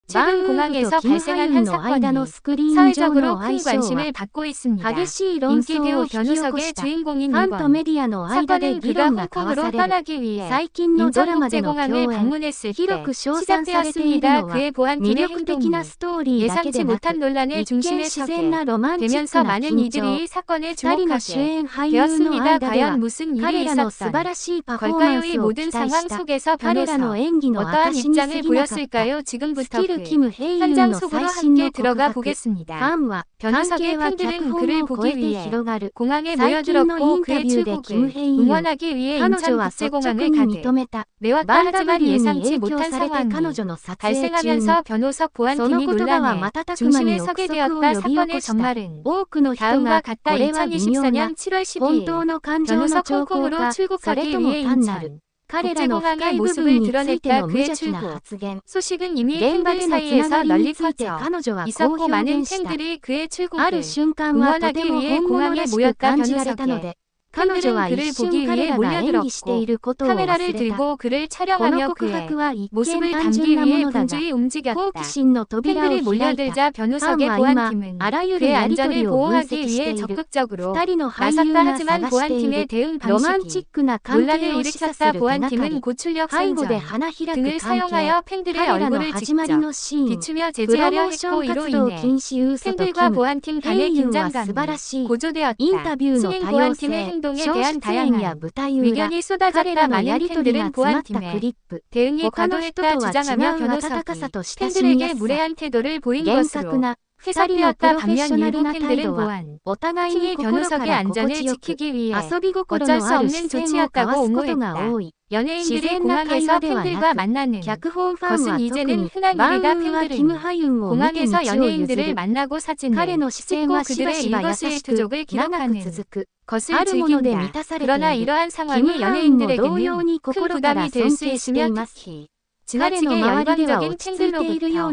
최근 공항에서 발생한 한 사건이 사회적으로 큰 관심을 받고 있습니다. 인기 배우 변우석의 주인공인 이번 사건은 그가 홍콩으로 떠나기 위해 인천국제공항을 방문했을 때 시작되었습니다. 그의 보안팀의 행동이 예상치 못한 논란의 중심에 서게 되면서 많은 이들이 이 사건에 주목하게 되었습니다. 과연 무슨 일이 있었던 걸까요? 이 모든 상황 속에서 변호사 어떠한 입장을 보였을까요? 지금부터 그 현장 속으로 함께 들어가 보겠습니다. 변호석의 팬들은 그를 보기 위해 공항에 모여들었고 그의 출국을 응원하기 위해 인천국제공항을 가득 메웠다. 하지만 예상치 못한 상황이 발생하면서 변호석 보안팀이 논란의 중심에 서게 되었다. 사건의 전말은 다음과 같다. 2024년 7월 12일 변호석 홍콩으로 출국하기 위해 인천 국제공항의 모습을 드러냈다. 그의 출국 소식은 이미 팬들 사이에서 널리 퍼져 있었고 많은 팬들이 그의 출국을 응원하기 위해 공항에 모였다. 변호석의 팬들은 그를 보기 위해 몰려들었고 카메라를 들고 그를 촬영하며 그의 모습을 담기 위해 분주히 움직였다. 팬들이 몰려들자 변호석의 보안팀은 그의 안전을 보호하기 위해 적극적으로 나섰다. 하지만 보안팀의 대응 방식이 논란을 일으켰다. 보안팀은 고출력 선전 등을 사용하여 팬들의 얼굴을 직접 비추며 제재하려 했고 이로 인해 팬들과 보안팀 간의 긴장감이 고조되었다. 승인 보안팀의 행동에 대한 다양한 의견이 쏟아졌다. 많은 팬들은 보안팀의 대응이 과도했다 주장하며 변호석이 팬들에게 무례한 태도를 보인 것으로 해석되었다. 반면 일부 팬들은 보안팀이 변호석의 안전을 지키기 위해 어쩔 수 없는 조치였다고 옹호했다. 연예인들이 공항에서 팬들과 만나는 것은 이제는 흔한 일이다. 팬들은 공항에서 연예인들을 만나고 사진을 찍고 그들의 일거수의 투족을 기록하는 것을 즐긴다. 그러나 이러한 상황이 연예인들에게는 큰 부담이 될 수 있으며 특히 지나치게 열광적인 팬들로부터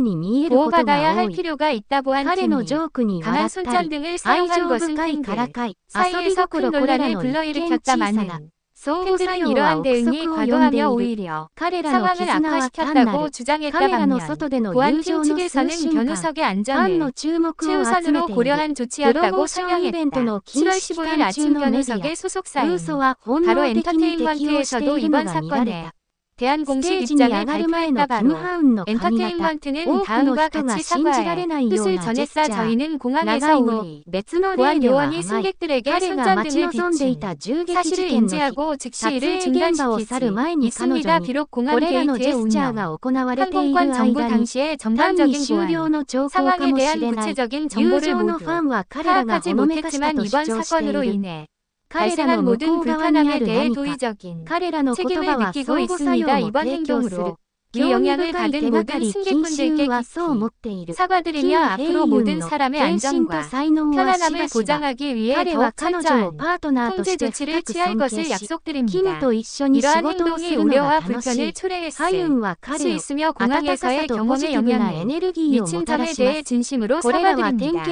보호받아야 할 필요가 있다. 보안팀이 강한 손전 등을 사용한 것은 팬들 사이에서 큰 논란을 불러일으켰다. 많은 팬들은 이러한 대응이 과도하며 오히려 상황을 악화시켰다고 주장했다. 반면 보안팀 측에서는 변호석의 안전을 최우선으로 고려한 조치였다고 설명했다. 7월 15일 아침 변호석의 소속사인 바로 엔터테인먼트에서도 이번 사건에 대한 공식 입장을 발표했다. 바로 엔터테인먼트는 다음과 같이 사과의 뜻을 전했다. 저희는 공항에서 우리 보안 요원이 승객들에게 손전 등을 비춘 사실을 인지하고 즉시 이를 중단시킬 수 있습니다. 비록 공항 게이트의 운영, 항공권 정보 당시의 전반적인 보안 상황에 대한 구체적인 정보를 모두 파악하지 못했지만 이번 사건으로 인해 발생한 모든 불편함에 대해 도의적인 책임을 느끼고 있습니다. 이번 행동으로 이 영향을 받은 모든 승객분들께 깊이 사과드리며 앞으로 모든 사람의 안전과 편안함을 보장하기 위해 더욱 철저한 통제 조치를 취할 것을 약속드립니다. 이러한 행동이 우려와 불편을 초래했을 수 있으며 공항에서의 경험에 영향을 미친 점에 대해 진심으로 사과드립니다.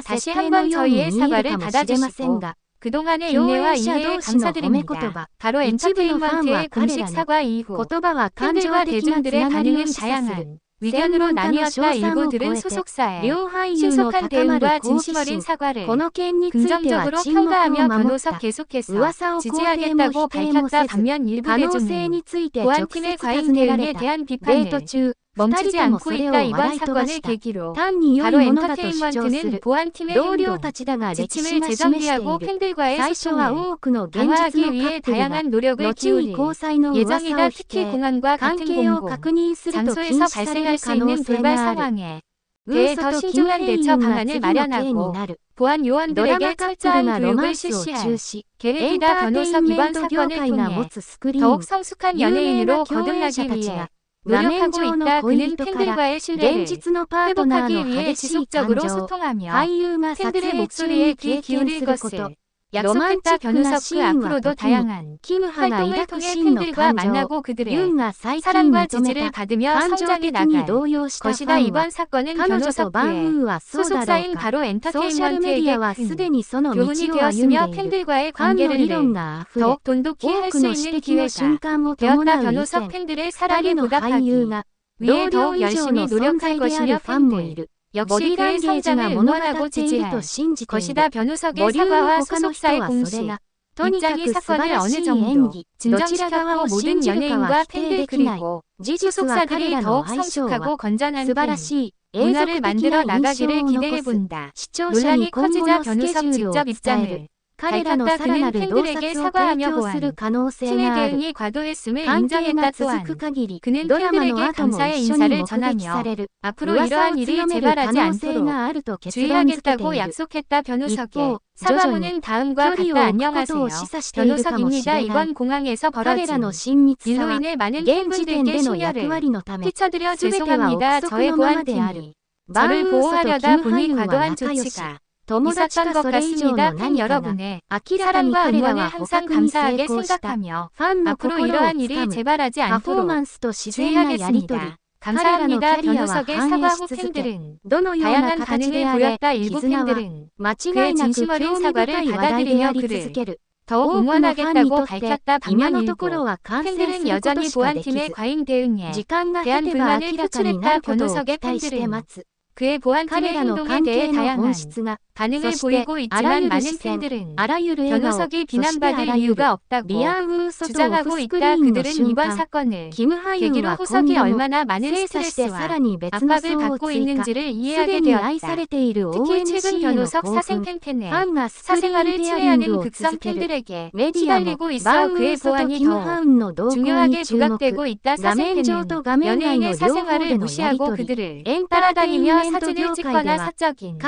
다시 한번 저희의 사과를 받아주시고 그동안의 인내와 이해에 감사드립니다. 바로 엔터테인먼트의 공식 사과 이후 팬들과 대중들의 반응은 다양한 의견으로 나뉘었다. 일부들은 소속사의 신속한 대응과 진심 어린 사과를 긍정적으로 평가하며 변호석 계속해서 지지하겠다고 밝혔다. 반면 일부 대중은 보안팀의 과잉 대응에 대한 비판을 멈추지 않고 있다. 이번 사건을 계기로 바로 엔터테인먼트는 보안팀의 행동, 지침을 재정비하고 팬들과의 소통을 강화하기 위해 다양한 노력을 기울일 예정이다. 특히 공항과 같은 공공 장소에서 발생할 수 있는 돌발 상황에 대해 더 신중한 대처 방안을 마련하고 보안 요원들에게 철저한 교육을 실시할 계획이다. 변호석 이번 사건을 통해 더욱 성숙한 연예인으로 거듭나기 위해 노력하고 있다. 그는 팬들과의 신뢰를 회복하기 위해 지속적으로 소통하며 팬들의 목소리에 귀 기울일 것을 약속했다. 변호석 그 앞으로도 다양한 활동을 통해 팬들과 만나고 그들의 사랑과 지지를 받으며 성장해 나갈 것이다. 이번 사건은 변호석 그의 소속사인 바로 엔터테인먼트에게 큰 교훈이 되었으며 팬들과의 관계를 더욱 돈독히 할 수 있는 기회가 되었다. 변호석 팬들의 사랑에 보답하기 위해 더욱 열심히 노력할 것이며 팬들 역시 그의 성장을 응원하고 지지할 것이다. 변우석의 사과와 소속사의 공식 입장이 사건을 어느 정도 진정시켰고 모든 연예인과 팬들 그리고 소속사들이 더욱 성숙하고 건전한 문화를 만들어 나가기를 기대해본다. 논란이 커지자 변우석 직접 입장을 밝혔다. 그는 팬들에게 사과하며 보안 팀의 대응이 과도했음을 인정했다. 또한 그는 팬들에게 감사의 인사를 전하며 앞으로 이러한 일이 재발하지 않도록 주의하겠다고 약속했다. 변우석의 사과문은 다음과 같다. 안녕하세요. 변우석입니다. 이번 공항에서 벌어진 일로 인해 많은 팬분들께 심려를 끼쳐드려 죄송합니다. 저의 보안팀이 저를 보호하려다 보니 과도한 조치가 있었던 것 같습니다. 팬 여러분의 사랑과 응원을 항상 감사하게 생각하며 앞으로 이러한 일이 재발하지 않도록 주의하겠습니다. 감사합니다. 변우석의 사과 후 팬들은 다양한 반응을 보였다. 일부 팬들은 그의 진심 어린 사과를 받아들이며 그를 더욱 응원하겠다고 밝혔다. 반면 일부 팬들은 여전히 보안팀의 과잉 대응에 대한 불만을 표출했다. 변우석의 팬들은 그의 보안팀의 행동에 대해 다양한 반응을 보이고 있지만 많은 팬들은 변우석이 비난받을 이유가 없다고 주장하고 있다. 그들은 이번 사건을 계기로 후석이 얼마나 많은 스트레스와 압박을 받고 있는지를 이해하게 되었다. 특히 최근 변우석 사생 팬팬의 사생활을 침해하는 극성 팬들에게 시달리고 있어 그의 보안이 더 중요하게 부각되고 있다. 사생 팬은 연예인의 사생활을 무시하고 그들을 따라다니며 사진을 찍거나 사적인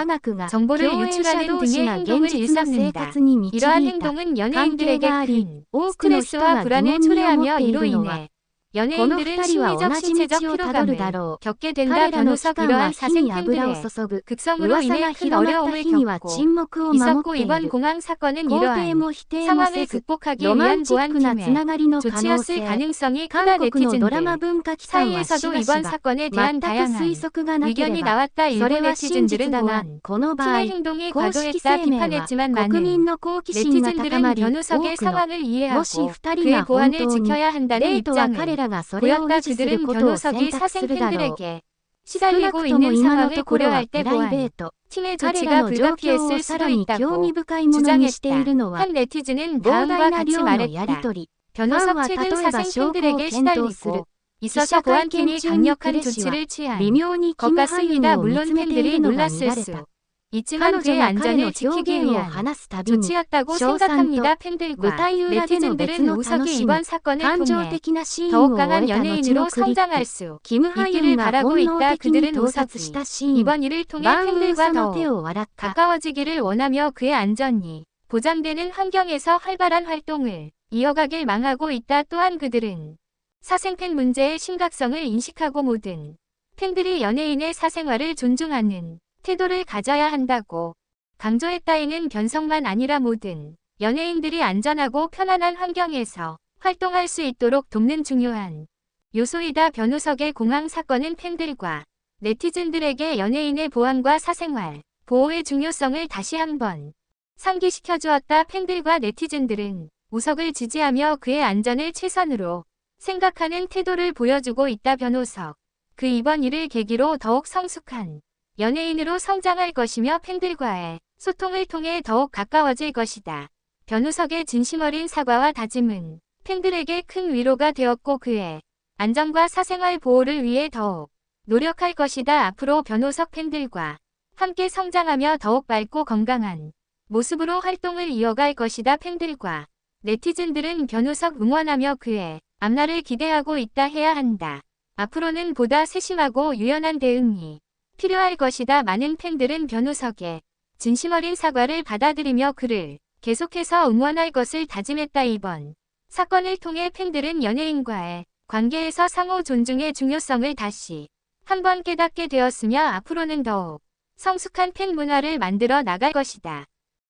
정보를 유출하는 등의 행동을 일삼는다. 이러한 행동은 연예인들에게 큰 스트레스와 불안을 초래하며 이로 인해 연예인들은 심리적 신체적 피로감을 겪게 된다. 변우석 이러한 사생 팬들의 극성으로 인해 큰 어려움을 겪고 있었고 이번 공항 사건은 이러한 상황을 극복하기 위한 보안팀의 조치였을 가능성이 크다. 네티즌들 사이에서도 이번 사건에 대한 다양한 의견이 나왔다. 일부 네티즌들은 보안 팀의 행동이 과도했다 비판했지만 많은 네티즌들은 변우석의 상황을 이해하고 그의 보안을 지켜야 한다는 입장을 보였다. 그들은 변우석이 사생 팬들에게 시달리고 있는 상황을 고려할 때 보안 팀의 조치가 불가피했을 수도 있다고 주장했다. 한 네티즌은 다음과 같이 말했다. 변우석 최근 사생 팬들에게 시달리고 있어서 보안팀이 강력한 조치를 취한 것 같습니다. 물론 팬들이 놀랐을 수 있지만 그의 안전을 지키기 위한 조치였다고 생각합니다. 팬들과 네티즌들은 우석이 이번 사건을 통해 더욱 강한 연예인으로 성장할 수 있기를 바라고 있다. 그들은 우석이 이번 일을 통해 팬들과 더욱 가까워지기를 원하며 그의 안전이 보장되는 환경에서 활발한 활동을 이어가길 망하고 있다. 또한 그들은 사생팬 문제의 심각성을 인식하고 모든 팬들이 연예인의 사생활을 존중하는 태도를 가져야 한다고 강조했다. 이는 변성만 아니라 모든 연예인들이 안전하고 편안한 환경에서 활동할 수 있도록 돕는 중요한 요소이다. 변우석의 공항 사건은 팬들과 네티즌들에게 연예인의 보안과 사생활 보호의 중요성을 다시 한번 상기시켜 주었다. 팬들과 네티즌들은 우석을 지지하며 그의 안전을 최선으로 생각하는 태도를 보여주고 있다. 변우석 그 이번 일을 계기로 더욱 성숙한 연예인으로 성장할 것이며 팬들과의 소통을 통해 더욱 가까워질 것이다. 변우석의 진심 어린 사과와 다짐은 팬들에게 큰 위로가 되었고 그의 안전과 사생활 보호를 위해 더욱 노력할 것이다. 앞으로 변우석 팬들과 함께 성장하며 더욱 밝고 건강한 모습으로 활동을 이어갈 것이다. 팬들과 네티즌들은 변우석 응원하며 그의 앞날을 기대하고 있다. 해야 한다. 앞으로는 보다 세심하고 유연한 대응이 필요할 것이다. 많은 팬들은 변우석의 진심 어린 사과를 받아들이며 그를 계속해서 응원할 것을 다짐했다. 이번 사건을 통해 팬들은 연예인과의 관계에서 상호 존중의 중요성을 다시 한번 깨닫게 되었으며 앞으로는 더욱 성숙한 팬 문화를 만들어 나갈 것이다.